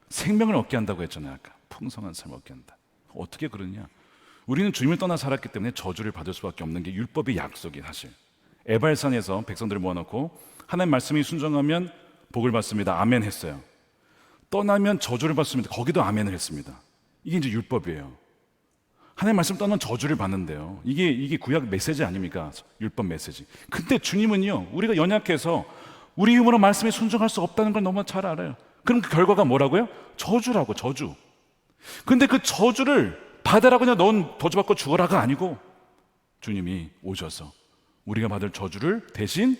생명을 얻게 한다고 했잖아요. 아까 풍성한 삶을 얻게 한다. 어떻게 그러냐? 우리는 주님을 떠나 살았기 때문에 저주를 받을 수밖에 없는 게 율법의 약속이 사실. 에발산에서 백성들을 모아놓고 하나님 말씀이 순종하면 복을 받습니다. 아멘 했어요. 떠나면 저주를 받습니다. 거기도 아멘을 했습니다. 이게 이제 율법이에요. 하나님 말씀 떠나면 저주를 받는데요. 이게 구약 메시지 아닙니까? 율법 메시지. 근데 주님은요, 우리가 연약해서 우리 힘으로 말씀에 순종할 수 없다는 걸 너무 잘 알아요. 그럼 그 결과가 뭐라고요? 저주라고, 저주. 근데 그 저주를 받으라고 그냥 넌 저주받고 죽어라가 아니고 주님이 오셔서 우리가 받을 저주를 대신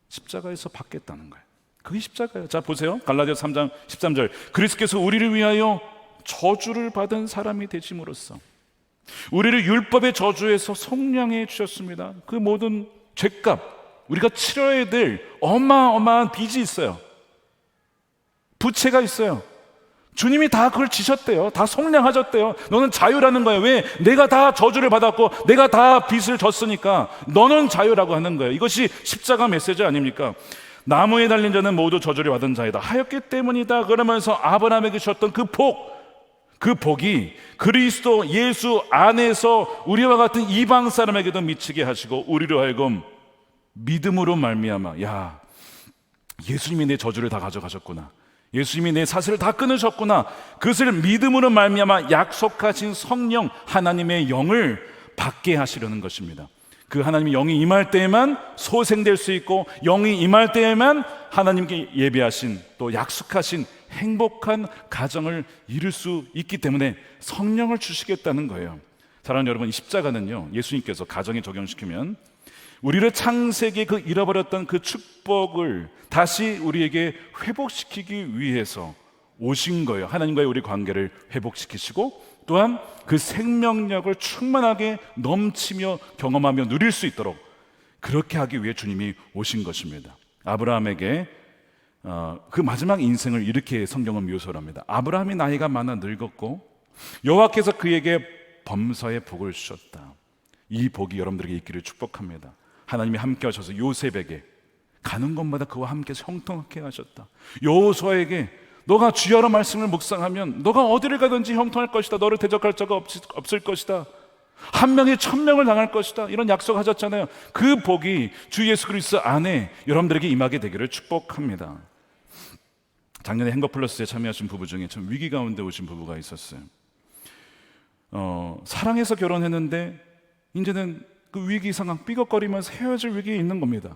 십자가에서 받겠다는 거예요. 그게 십자가예요. 자 보세요. 갈라디아서 3장 13절. 그리스도께서 우리를 위하여 저주를 받은 사람이 되심으로써 우리를 율법의 저주에서 속량해 주셨습니다. 그 모든 죄값, 우리가 치러야 될 어마어마한 빚이 있어요. 부채가 있어요. 주님이 다 그걸 지셨대요. 다 속량하셨대요. 너는 자유라는 거예요. 왜? 내가 다 저주를 받았고 내가 다 빚을 졌으니까 너는 자유라고 하는 거예요. 이것이 십자가 메시지 아닙니까? 나무에 달린 자는 모두 저주를 받은 자이다 하였기 때문이다. 그러면서 아브라함에게 주셨던 그 복, 그 복이 그리스도 예수 안에서 우리와 같은 이방 사람에게도 미치게 하시고 우리로 하여금 믿음으로 말미암아 야, 예수님이 내 저주를 다 가져가셨구나, 예수님이 내 사슬을 다 끊으셨구나, 그것을 믿음으로 말미암아 약속하신 성령 하나님의 영을 받게 하시려는 것입니다. 그 하나님의 영이 임할 때에만 소생될 수 있고, 영이 임할 때에만 하나님께 예배하신 또 약속하신 행복한 가정을 이룰 수 있기 때문에 성령을 주시겠다는 거예요. 사랑하는 여러분, 이 십자가는요, 예수님께서 가정에 적용시키면 우리를 창세기에 그 잃어버렸던 그 축복을 다시 우리에게 회복시키기 위해서 오신 거예요. 하나님과의 우리 관계를 회복시키시고 또한 그 생명력을 충만하게 넘치며 경험하며 누릴 수 있도록 그렇게 하기 위해 주님이 오신 것입니다. 아브라함에게 그 마지막 인생을 이렇게 성경은 묘사를 합니다. 아브라함이 나이가 많아 늙었고 여호와께서 그에게 범사의 복을 주셨다. 이 복이 여러분들에게 있기를 축복합니다. 하나님이 함께 하셔서 요셉에게 가는 곳마다 그와 함께서 형통하게 하셨다. 여호수아에게 너가 주야로 말씀을 묵상하면 너가 어디를 가든지 형통할 것이다. 너를 대적할 자가 없을 것이다. 한 명이 1000명을 당할 것이다. 이런 약속하셨잖아요. 그 복이 주 예수 그리스도 안에 여러분들에게 임하게 되기를 축복합니다. 작년에 행거플러스에 참여하신 부부 중에 참 위기 가운데 오신 부부가 있었어요. 사랑해서 결혼했는데 이제는 그 위기 상황 삐걱거리면서 헤어질 위기에 있는 겁니다.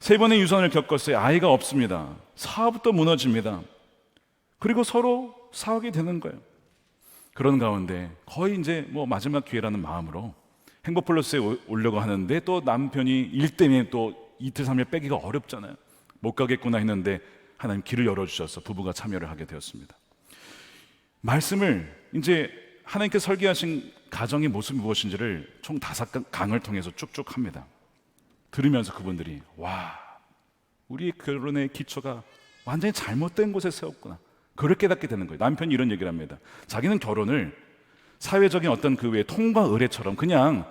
3번의 유산을 겪었어요. 아이가 없습니다. 사업도 무너집니다. 그리고 서로 싸우게 되는 거예요. 그런 가운데 거의 이제 마지막 기회라는 마음으로 행복플러스에 오려고 하는데 또 남편이 일 때문에 또 이틀 3일 빼기가 어렵잖아요. 못 가겠구나 했는데 하나님 길을 열어주셔서 부부가 참여를 하게 되었습니다. 말씀을 이제 하나님께서 설계하신 가정의 모습이 무엇인지를 총 5강을 통해서 쭉쭉 합니다. 들으면서 그분들이 와, 우리의 결혼의 기초가 완전히 잘못된 곳에 세웠구나, 그걸 깨닫게 되는 거예요. 남편이 이런 얘기를 합니다. 자기는 결혼을 사회적인 어떤 그 외 통과 의례처럼 그냥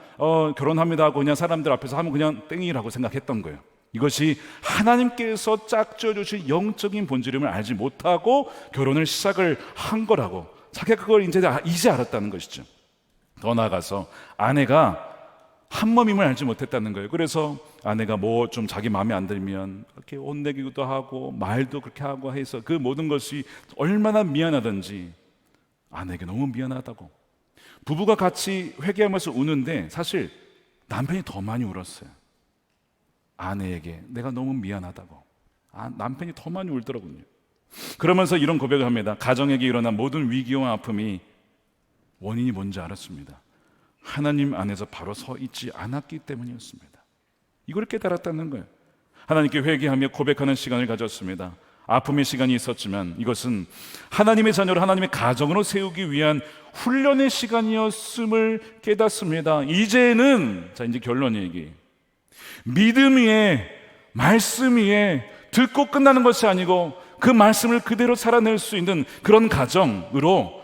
결혼합니다 하고 그냥 사람들 앞에서 하면 그냥 땡이라고 생각했던 거예요. 이것이 하나님께서 짝지어 주신 영적인 본질임을 알지 못하고 결혼을 시작을 한 거라고, 자기가 그걸 이제 알았다는 것이죠. 더 나아가서 아내가 한 몸임을 알지 못했다는 거예요. 그래서 아내가 좀 자기 마음에 안 들면 이렇게 혼내기도 하고 말도 그렇게 하고 해서 그 모든 것이 얼마나 미안하던지 아내에게 너무 미안하다고. 부부가 같이 회개하면서 우는데 사실 남편이 더 많이 울었어요. 아내에게 내가 너무 미안하다고. 남편이 더 많이 울더라고요. 그러면서 이런 고백을 합니다. 가정에게 일어난 모든 위기와 아픔이 원인이 뭔지 알았습니다. 하나님 안에서 바로 서 있지 않았기 때문이었습니다. 이걸 깨달았다는 거예요. 하나님께 회개하며 고백하는 시간을 가졌습니다. 아픔의 시간이 있었지만 이것은 하나님의 자녀로 하나님의 가정으로 세우기 위한 훈련의 시간이었음을 깨닫습니다. 이제는 이제 결론 얘기. 믿음 위에 말씀 위에 듣고 끝나는 것이 아니고 그 말씀을 그대로 살아낼 수 있는 그런 가정으로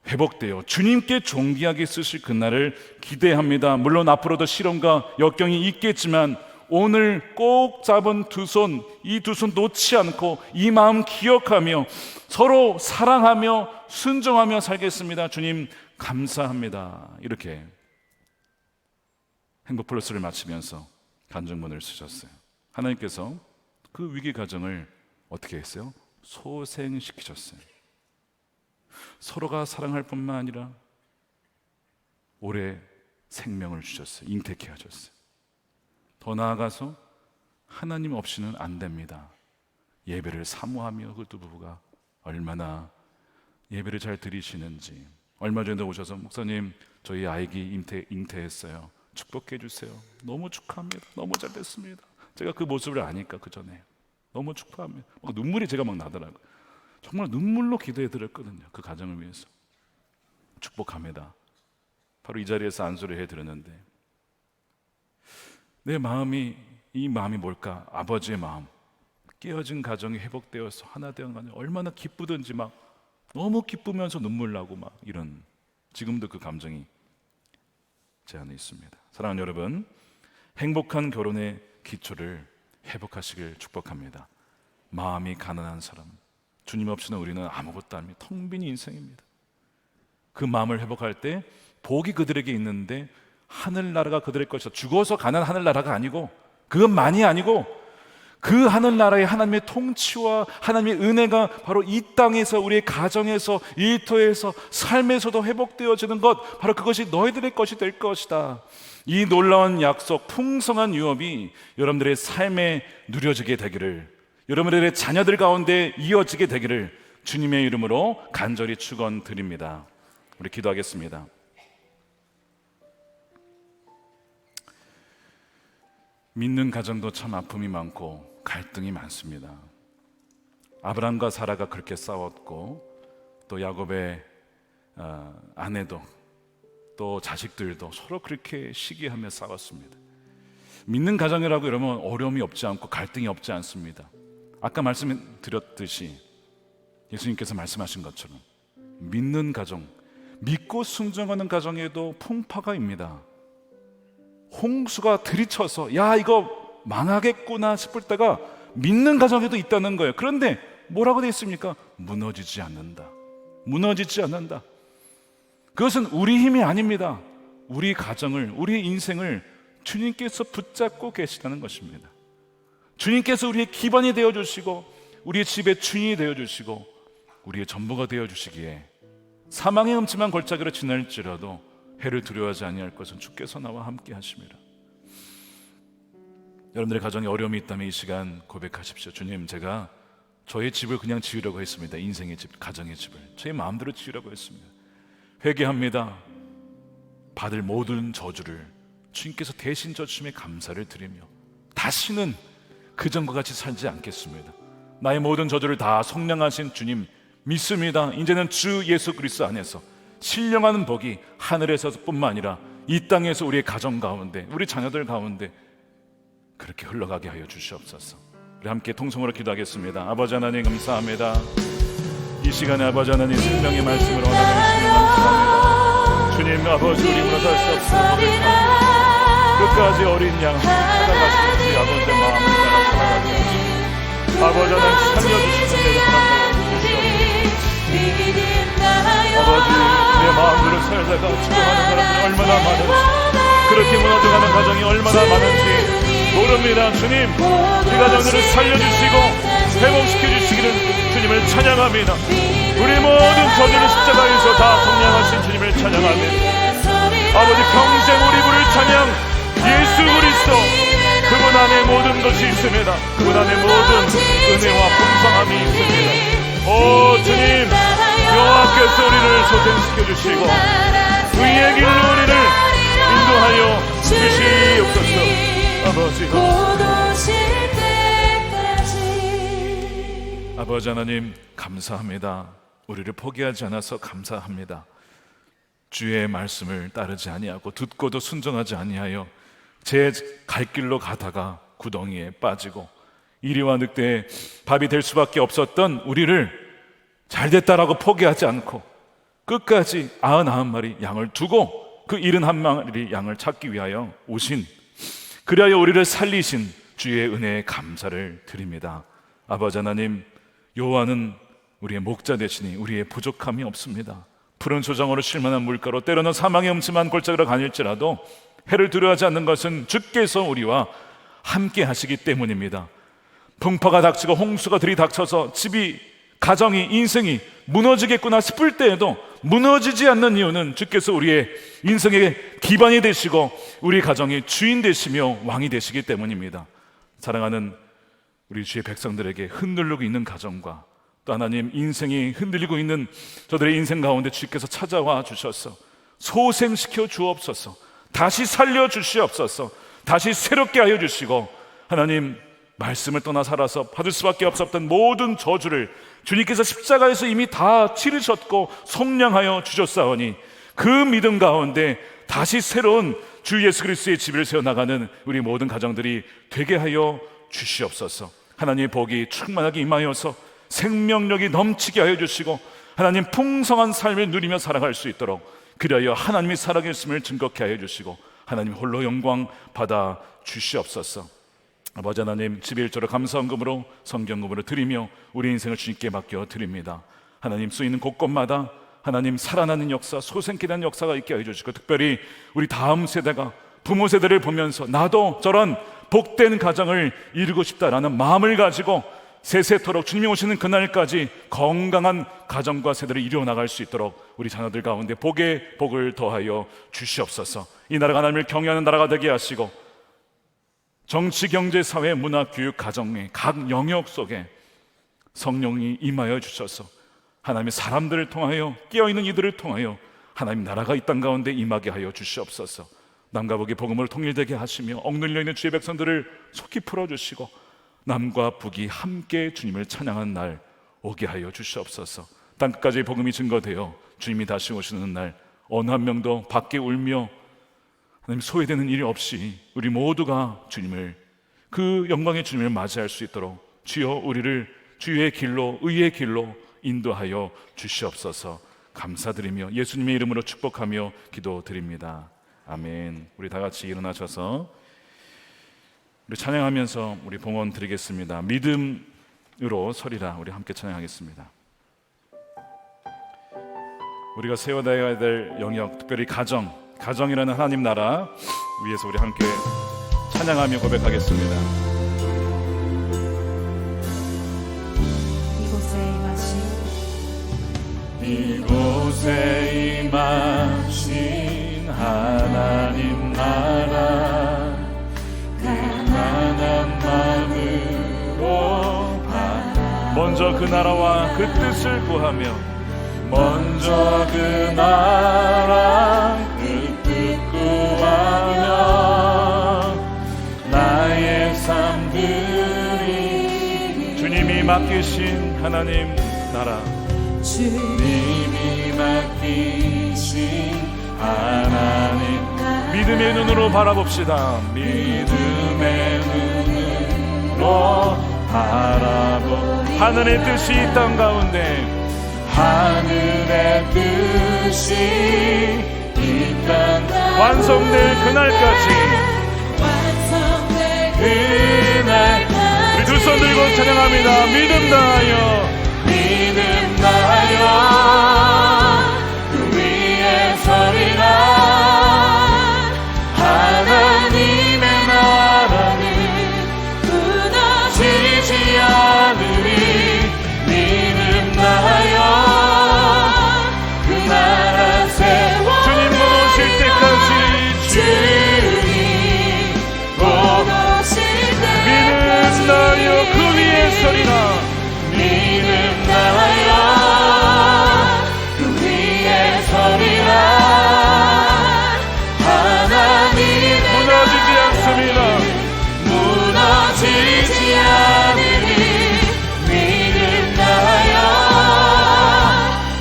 회복되어 주님께 존귀하게 쓰실 그날을 기대합니다. 물론 앞으로도 시련과 역경이 있겠지만 오늘 꼭 잡은 두 손, 이 두 손 놓지 않고 이 마음 기억하며 서로 사랑하며 순종하며 살겠습니다. 주님 감사합니다. 이렇게 행복플러스를 마치면서 간증문을 쓰셨어요. 하나님께서 그 위기 가정을 어떻게 했어요? 소생시키셨어요. 서로가 사랑할 뿐만 아니라 오래 생명을 주셨어요. 잉태케 하셨어요. 더 나아가서 하나님 없이는 안 됩니다. 예배를 사모하며 그 두 부부가 얼마나 예배를 잘 드리시는지. 얼마 전에 오셔서 목사님 저희 아이기 잉태했어요. 축복해 주세요. 너무 축하합니다. 너무 잘 됐습니다. 제가 그 모습을 아니까 그 전에 너무 축하합니다. 눈물이 제가 막 나더라고요. 정말 눈물로 기도해 드렸거든요. 그 가정을 위해서. 축복합니다. 바로 이 자리에서 안수를 해드렸는데 내 마음이, 이 마음이 뭘까? 아버지의 마음. 깨어진 가정이 회복되어서 하나 되어 가는 얼마나 기쁘든지 막 너무 기쁘면서 눈물 나고 막 이런, 지금도 그 감정이 제 안에 있습니다. 사랑하는 여러분, 행복한 결혼의 기초를 회복하시길 축복합니다. 마음이 가난한 사람, 주님 없이는 우리는 아무것도 아닙니다. 텅 빈 인생입니다. 그 마음을 회복할 때 복이 그들에게 있는데 하늘나라가 그들의 것이다. 죽어서 가는 하늘나라가 아니고 그것만이 아니고 그 하늘나라의 하나님의 통치와 하나님의 은혜가 바로 이 땅에서 우리의 가정에서 일터에서 삶에서도 회복되어지는 것, 바로 그것이 너희들의 것이 될 것이다. 이 놀라운 약속, 풍성한 유업이 여러분들의 삶에 누려지게 되기를, 여러분들의 자녀들 가운데 이어지게 되기를 주님의 이름으로 간절히 축원드립니다. 우리 기도하겠습니다. 믿는 가정도 참 아픔이 많고 갈등이 많습니다. 아브라함과 사라가 그렇게 싸웠고, 또 야곱의 아내도 또 자식들도 서로 그렇게 시기하며 싸웠습니다. 믿는 가정이라고 이러면 어려움이 없지 않고 갈등이 없지 않습니다. 아까 말씀드렸듯이 예수님께서 말씀하신 것처럼 믿는 가정, 믿고 순종하는 가정에도 풍파가입니다. 홍수가 들이쳐서 야 이거 망하겠구나 싶을 때가 믿는 가정에도 있다는 거예요. 그런데 뭐라고 되어 있습니까? 무너지지 않는다. 무너지지 않는다. 그것은 우리 힘이 아닙니다. 우리 가정을, 우리 인생을 주님께서 붙잡고 계시다는 것입니다. 주님께서 우리의 기반이 되어주시고 우리의 집의 주인이 되어주시고 우리의 전부가 되어주시기에 사망의 음침한 골짜기로 지날지라도 해를 두려워하지 아니할 것은 주께서 나와 함께 하심이라. 여러분들의 가정에 어려움이 있다면 이 시간 고백하십시오. 주님, 제가 저의 집을 그냥 지으려고 했습니다. 인생의 집, 가정의 집을 제 마음대로 지으려고 했습니다. 회개합니다. 받을 모든 저주를 주님께서 대신 져주심에 감사를 드리며 다시는 그전과 같이 살지 않겠습니다. 나의 모든 저주를 다 속량하신 주님 믿습니다. 이제는 주 예수 그리스도 안에서 신령한 복이 하늘에서뿐만 아니라 이 땅에서 우리의 가정 가운데, 우리 자녀들 가운데 그렇게 흘러가게 하여 주시옵소서. 우리 함께 통성으로 기도하겠습니다. 아버지 하나님 감사합니다. 이 시간에 아버지 하나님 생명의 말씀으로 나가주시면 감사합니다. 주님 아버지, 우리 무너질 수 없어 끝까지 어린 양 찾아가시는 우리 아버지의 마음을 따라 살아가시옵소서. 아버지 하나님 살려주시는 대로 하나님 주시옵소서. 아버지, 내 마음대로 살다가 죽어가는 사람들이 얼마나 많은지, 그렇게 무너져가는 가정이 얼마나 많은지 모릅니다. 주님, 우리 가정들을 살려주시고 회복시켜주시기를 주님을 찬양합니다. 우리 모든 저주를 십자가에서 다 속량하신 주님을 찬양합니다. 아버지, 평생 우리 부를 찬양 예수 그리스도, 그분 안에 모든 것이 있습니다. 그분 안에 모든 은혜와 풍성함이 있습니다. 오 주님, 여호와께서 우리를 소생시켜 주시고 의의 길로 우리를 인도하여 주시옵소서. 아버지 하나님 감사합니다. 우리를 포기하지 않아서 감사합니다. 주의 말씀을 따르지 아니하고 듣고도 순종하지 아니하여 제 갈 길로 가다가 구덩이에 빠지고 이리와 늑대의 밥이 될 수밖에 없었던 우리를 잘됐다라고 포기하지 않고 끝까지 99마리 양을 두고 그 71마리 양을 찾기 위하여 오신, 그리하여 우리를 살리신 주의 은혜에 감사를 드립니다. 아버지 하나님, 여호와는 우리의 목자 되시니 우리의 부족함이 없습니다. 푸른 소정으로 쉴만한 물가로 때로는 사망의 음침한 골짜기로 가닐지라도 해를 두려워하지 않는 것은 주께서 우리와 함께 하시기 때문입니다. 풍파가 닥치고 홍수가 들이닥쳐서 집이, 가정이, 인생이 무너지겠구나 싶을 때에도 무너지지 않는 이유는 주께서 우리의 인생의 기반이 되시고 우리 가정의 주인 되시며 왕이 되시기 때문입니다. 사랑하는 우리 주의 백성들에게 흔들리고 있는 가정과 또 하나님 인생이 흔들리고 있는 저들의 인생 가운데 주께서 찾아와 주셔서 소생시켜 주옵소서. 다시 살려 주시옵소서. 다시 새롭게 하여 주시고 하나님 말씀을 떠나 살아서 받을 수밖에 없었던 모든 저주를 주님께서 십자가에서 이미 다 치르셨고 속량하여 주셨사오니 그 믿음 가운데 다시 새로운 주 예수 그리스도의 집을 세워나가는 우리 모든 가정들이 되게 하여 주시옵소서. 하나님의 복이 충만하게 임하여서 생명력이 넘치게 하여 주시고 하나님 풍성한 삶을 누리며 살아갈 수 있도록, 그리하여 하나님이 살아계심을 증거케 하여 주시고 하나님 홀로 영광 받아 주시옵소서. 아버지 하나님, 11조를 감사헌금으로 성경금으로 드리며 우리 인생을 주님께 맡겨 드립니다. 하나님, 쓰이는 곳곳마다 하나님 살아나는 역사, 소생케 되는 역사가 있게 해주시고, 특별히 우리 다음 세대가 부모 세대를 보면서 나도 저런 복된 가정을 이루고 싶다라는 마음을 가지고 세세토록 주님이 오시는 그날까지 건강한 가정과 세대를 이루어나갈 수 있도록 우리 자녀들 가운데 복에 복을 더하여 주시옵소서. 이 나라가 하나님을 경외하는 나라가 되게 하시고, 정치, 경제, 사회, 문화, 교육, 가정의 각 영역 속에 성령이 임하여 주셔서 하나님의 사람들을 통하여, 깨어있는 이들을 통하여 하나님 나라가 이 땅 가운데 임하게 하여 주시옵소서. 남과 북이 복음으로 통일되게 하시며 억눌려 있는 주의 백성들을 속히 풀어주시고, 남과 북이 함께 주님을 찬양하는 날 오게 하여 주시옵소서. 땅끝까지 복음이 증거되어 주님이 다시 오시는 날 어느 한 명도 밖에 울며 하나님 소외되는 일이 없이 우리 모두가 주님을, 그 영광의 주님을 맞이할 수 있도록 주여 우리를 주의 길로, 의의 길로 인도하여 주시옵소서. 감사드리며 예수님의 이름으로 축복하며 기도드립니다. 아멘. 우리 다 같이 일어나셔서 우리 찬양하면서 우리 봉헌 드리겠습니다. 믿음으로 서리라. 우리 함께 찬양하겠습니다. 우리가 세워나가야 될 영역, 특별히 가정이라는 하나님 나라 위에서 우리 함께 찬양하며 고백하겠습니다. 이곳에 임하신 하나님 나라, 가난한 마음으로 먼저 그 나라와 그 뜻을 구하며, 먼저 그 나라 그 뜻 구하며 나의 삶들이 주님이 맡기신 하나님 나라, 주님이 맡기신 하나님, 믿음의 눈으로 바라봅시다. 믿음의 눈으로 바라보, 하늘의 뜻이 이 땅 가운데, 하늘의 뜻이 이 땅 완성될 그날까지, 우리 두 손 들고 찬양합니다. 믿음 다하여, 믿음 다하여 그 위에 서리라. 하나님의 나라는 무너지지 않으리. 믿음 다하여 그 나라 세워, 주님 오실 때까지, 주님 오실 때까지 믿음 다하여 그 위에 서리라. 믿음 다하여 그 위에 서리라. 하나님의 무너지지 않습니다. 무너지지 않으리. 믿음 다하여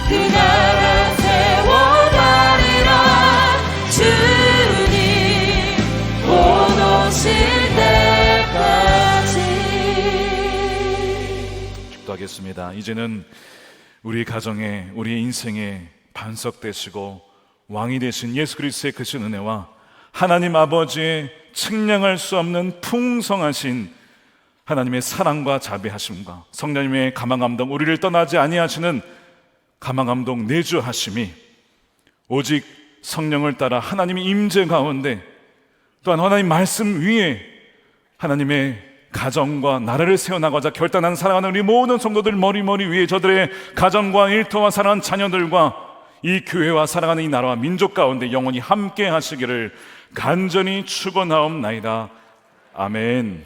그 나라 세워가리라. 주님 곧 오실 때까지. 기도하겠습니다. 이제는 우리 가정에, 우리 인생에 반석 되시고 왕이 되신 예수 그리스도의 크신 은혜와 하나님 아버지의 측량할 수 없는 풍성하신 하나님의 사랑과 자비하심과 성령님의 가망감동, 우리를 떠나지 아니하시는 가망감동 내주하심이 오직 성령을 따라 하나님의 임재 가운데, 또한 하나님 말씀 위에 하나님의 가정과 나라를 세워나가자 결단한 사랑하는 우리 모든 성도들 머리 위에 저들의 가정과 일터와 사랑하는 자녀들과 이 교회와 사랑하는 이 나라와 민족 가운데 영원히 함께 하시기를 간절히 축원하옵나이다. 아멘.